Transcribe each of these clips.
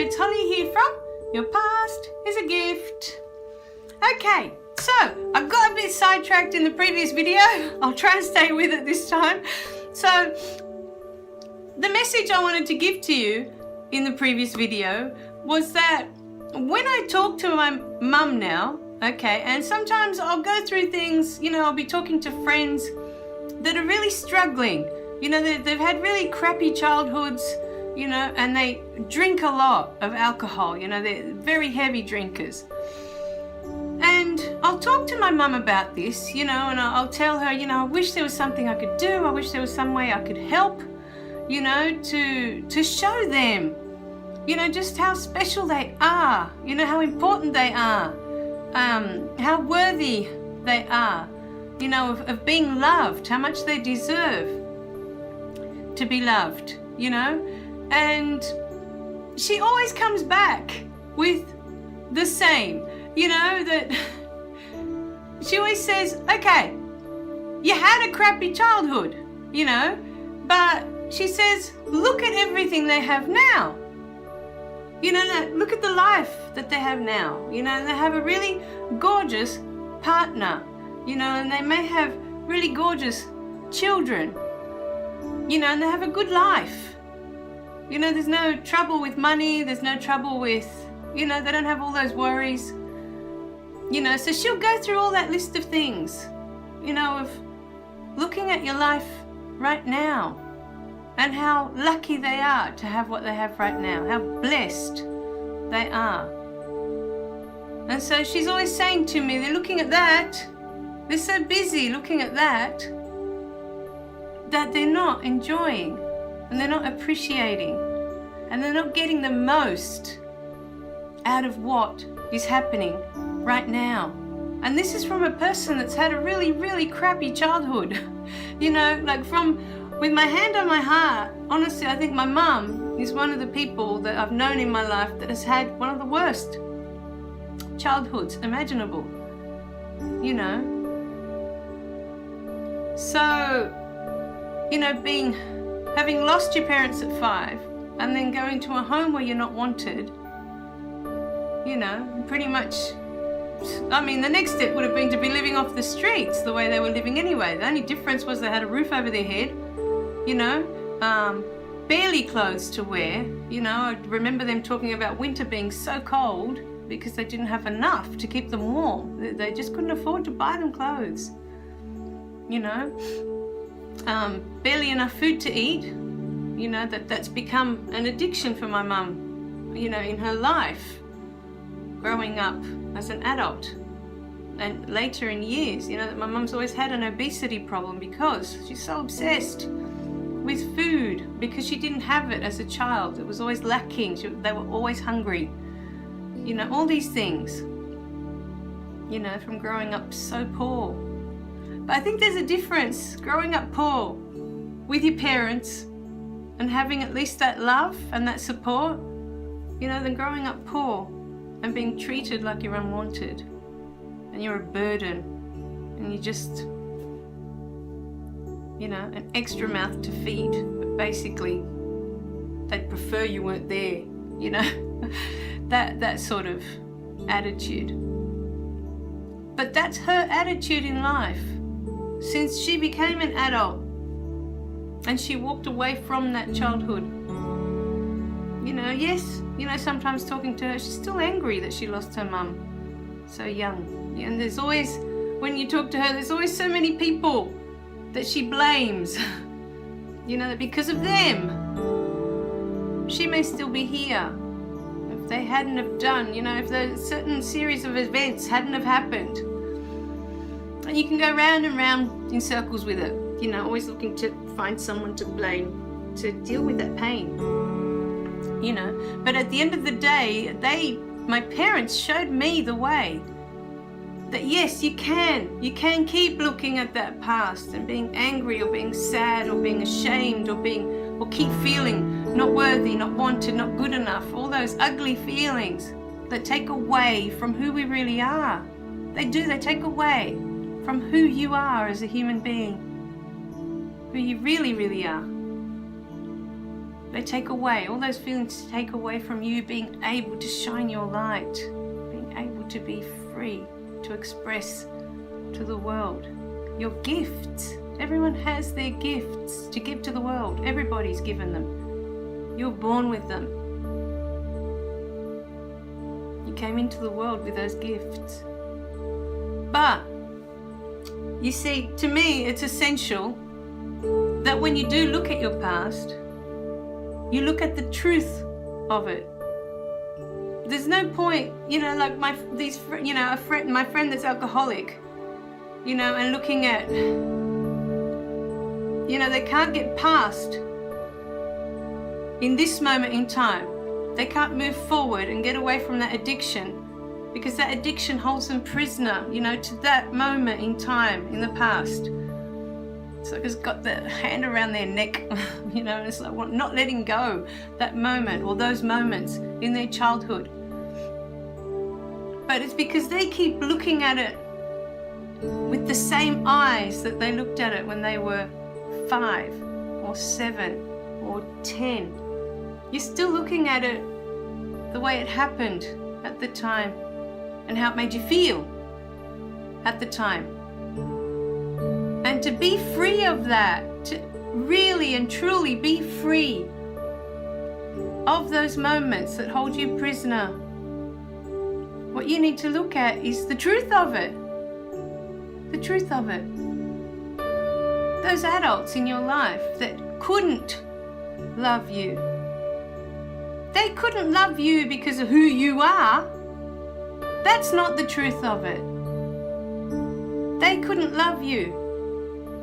it's Holly here from Your Past is a Gift. Okay, so I got a bit sidetracked in the previous video. I'll try and stay with it this time. So the message I wanted to give to you in the previous video was that when I talk to my mum now, okay, and sometimes I'll go through things, I'll be talking to friends that are really struggling. They've had really crappy childhoods, and they drink a lot of alcohol. They're very heavy drinkers. And I'll talk to my mum about this, and I'll tell her, I wish there was something I could do. I wish there was some way I could help, to show them, just how special they are, how important they are, how worthy they are, of being loved, how much they deserve to be loved, And she always comes back with the same, that she always says, okay, you had a crappy childhood, but she says, look at everything they have now. Look at the life that they have now. They have a really gorgeous partner, and they may have really gorgeous children, and they have a good life. There's no trouble with money, there's no trouble with, they don't have all those worries. So she'll go through all that list of things, of looking at your life right now and how lucky they are to have what they have right now, how blessed they are. And so she's always saying to me, they're looking at that, they're so busy looking at that they're not enjoying and they're not appreciating and they're not getting the most out of what is happening right now. And this is from a person that's had a really, really crappy childhood. With my hand on my heart, honestly, I think my mum is one of the people that I've known in my life that has had one of the worst childhoods imaginable, So, having lost your parents at 5 and then going to a home where you're not wanted, pretty much, the next step would have been to be living off the streets the way they were living anyway. The only difference was they had a roof over their head, barely clothes to wear. I remember them talking about winter being so cold because they didn't have enough to keep them warm. They just couldn't afford to buy them clothes, barely enough food to eat. That's become an addiction for my mum, in her life, growing up as an adult and later in years, that my mum's always had an obesity problem because she's so obsessed with food because she didn't have it as a child. It was always lacking. They were always hungry. All these things, from growing up so poor. But I think there's a difference growing up poor with your parents and having at least that love and that support, than growing up poor and being treated like you're unwanted and you're a burden and you're just, an extra mouth to feed. But basically, they'd prefer you weren't there, that sort of attitude. But that's her attitude in life since she became an adult and she walked away from that childhood. Yes, sometimes talking to her, she's still angry that she lost her mum so young. And there's always, when you talk to her, there's always so many people that she blames, that because of them, she may still be here. If they hadn't have done, if the certain series of events hadn't have happened. And you can go round and round in circles with it, always looking to find someone to blame to deal with that pain, But at the end of the day, my parents showed me the way that yes, you can keep looking at that past and being angry or being sad or being ashamed or keep feeling not worthy, not wanted, not good enough, all those ugly feelings that take away from who we really are. They take away from who you are as a human being, who you really, really are. They take away, all those feelings take away from you being able to shine your light, being able to be free, to express to the world your gifts. Everyone has their gifts to give to the world. Everybody's given them. You're born with them. You came into the world with those gifts. But, you see, to me, it's essential that when you do look at your past, you look at the truth of it. There's no point, like my friend that's alcoholic, and looking at, they can't get past in this moment in time. They can't move forward and get away from that addiction because that addiction holds them prisoner, to that moment in time in the past. It's like it's got the hand around their neck, and it's like not letting go that moment or those moments in their childhood. But it's because they keep looking at it with the same eyes that they looked at it when they were 5 or 7 or 10. You're still looking at it the way it happened at the time and how it made you feel at the time. And to be free of that, to really and truly be free of those moments that hold you prisoner, what you need to look at is the truth of it. The truth of it. Those adults in your life that couldn't love you. They couldn't love you because of who you are. That's not the truth of it. They couldn't love you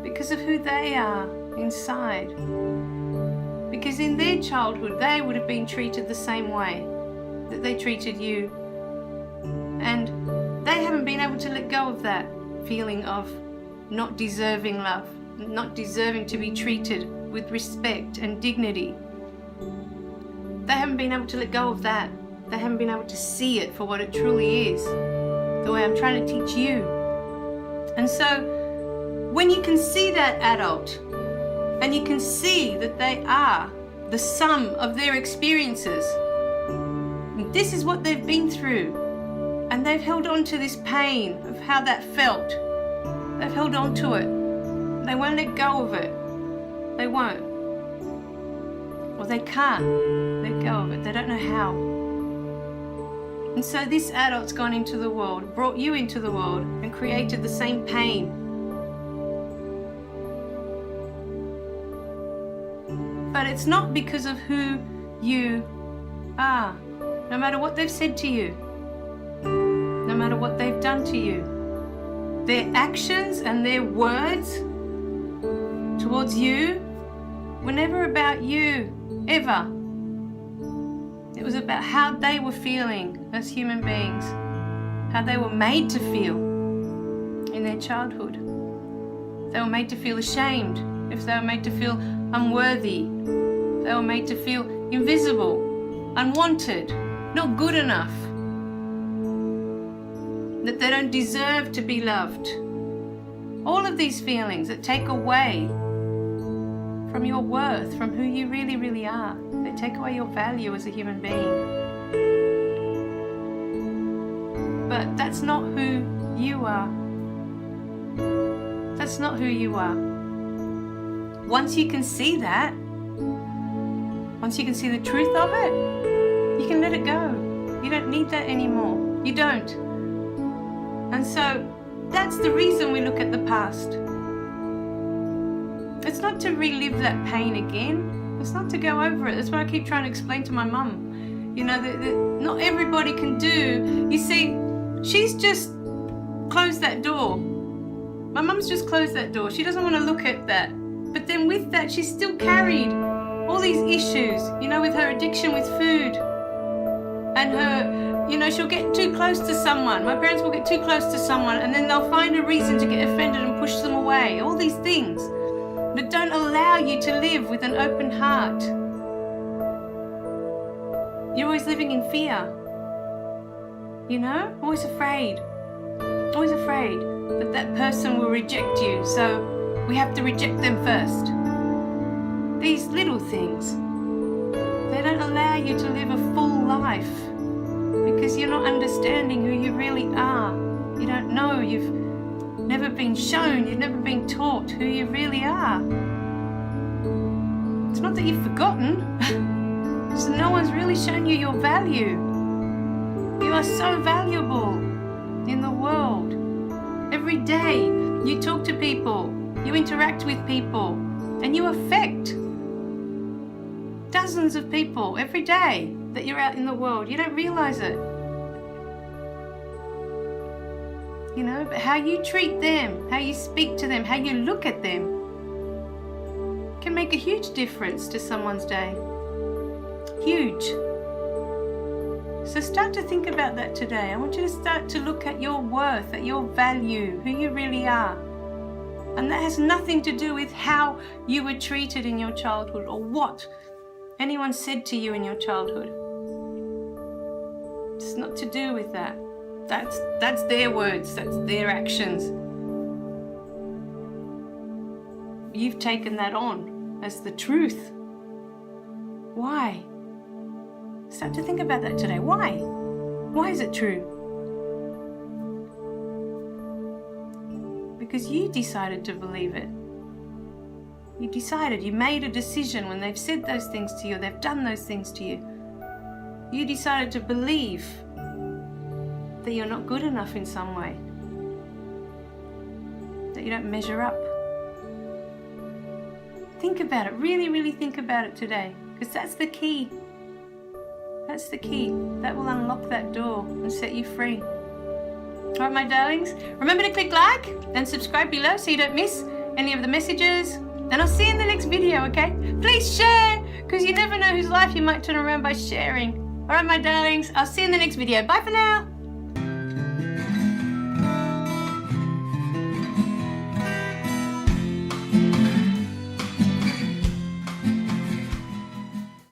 because of who they are inside. Because in their childhood, they would have been treated the same way that they treated you. And they haven't been able to let go of that feeling of not deserving love, not deserving to be treated with respect and dignity. They haven't been able to let go of that. They haven't been able to see it for what it truly is, the way I'm trying to teach you. And so, when you can see that adult, and you can see that they are the sum of their experiences, this is what they've been through, and they've held on to this pain of how that felt. They've held on to it. They won't let go of it. They won't. Or they can't let go of it. They don't know how. And so this adult's gone into the world, brought you into the world, and created the same pain. But it's not because of who you are. No matter what they've said to you, no matter what they've done to you, their actions and their words towards you were never about you, ever. It was about how they were feeling as human beings, how they were made to feel in their childhood. They were made to feel ashamed, if they were made to feel unworthy, they were made to feel invisible, unwanted, not good enough, that they don't deserve to be loved. All of these feelings that take away from your worth, from who you really, really are. They take away your value as a human being. But that's not who you are. That's not who you are. Once you can see that, once you can see the truth of it, you can let it go. You don't need that anymore. You don't. And so that's the reason we look at the past. It's not to relive that pain again. It's not to go over it. That's what I keep trying to explain to my mum. That not everybody can do. You see, she's just closed that door. My mum's just closed that door. She doesn't want to look at that. But then with that, she's still carried all these issues, with her addiction with food. And her, she'll get too close to someone. My parents will get too close to someone and then they'll find a reason to get offended and push them away. All these things that don't allow you to live with an open heart. You're always living in fear. Always afraid. Always afraid that that person will reject you. So we have to reject them first. These little things. They don't allow you to live a full life because you're not understanding who you really are. You don't know, you've never been shown, you've never been taught who you really are. It's not that you've forgotten, it's that no one's really shown you your value. You are so valuable in the world. Every day you talk to people, you interact with people, and you affect dozens of people every day that you're out in the world. You don't realize it. You know, but how you treat them, how you speak to them, how you look at them can make a huge difference to someone's day. Huge. So start to think about that today. I want you to start to look at your worth, at your value, who you really are. And that has nothing to do with how you were treated in your childhood or what anyone said to you in your childhood. It's not to do with that. That's their words, that's their actions. You've taken that on as the truth. Why? Start to think about that today. Why? Why is it true? Because you decided to believe it. You decided, you made a decision when they've said those things to you, they've done those things to you. You decided to believe that you're not good enough in some way, that you don't measure up. Think about it, really, really think about it today, because that's the key. That's the key. That will unlock that door and set you free. All right, my darlings, remember to click like and subscribe below so you don't miss any of the messages. And I'll see you in the next video, okay? Please share, because you never know whose life you might turn around by sharing. All right, my darlings, I'll see you in the next video. Bye for now.